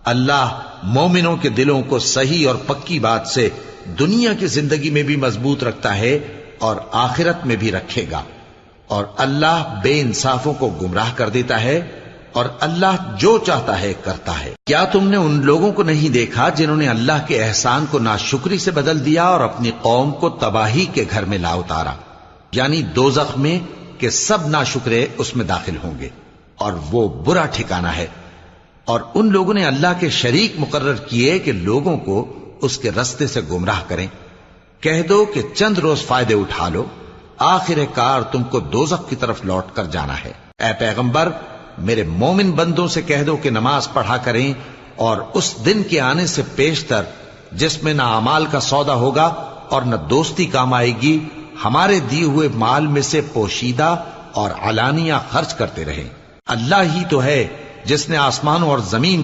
اللہ مومنوں کے دلوں کو صحیح اور پکی بات سے دنیا کی زندگی میں بھی مضبوط رکھتا ہے اور آخرت میں بھی رکھے گا، اور اللہ بے انصافوں کو گمراہ کر دیتا ہے، اور اللہ جو چاہتا ہے کرتا ہے۔ کیا تم نے ان لوگوں کو نہیں دیکھا جنہوں نے اللہ کے احسان کو ناشکری سے بدل دیا اور اپنی قوم کو تباہی کے گھر میں لا اتارا، یعنی دوزخ میں، کہ سب ناشکرے اس میں داخل ہوں گے اور وہ برا ٹھکانہ ہے۔ اور ان لوگوں نے اللہ کے شریک مقرر کیے کہ لوگوں کو اس کے رستے سے گمراہ کریں۔ کہہ دو کہ چند روز فائدے اٹھا لو، آخر کار تم کو دوزخ کی طرف لوٹ کر جانا ہے۔ اے پیغمبر، میرے مومن بندوں سے کہہ دو کہ نماز پڑھا کریں، اور اس دن کے آنے سے پیشتر جس میں نہ اعمال کا سودا ہوگا اور نہ دوستی کام آئے گی، ہمارے دیے ہوئے مال میں سے پوشیدہ اور علانیہ خرچ کرتے رہیں۔ اللہ ہی تو ہے جس نے آسمانوں اور زمین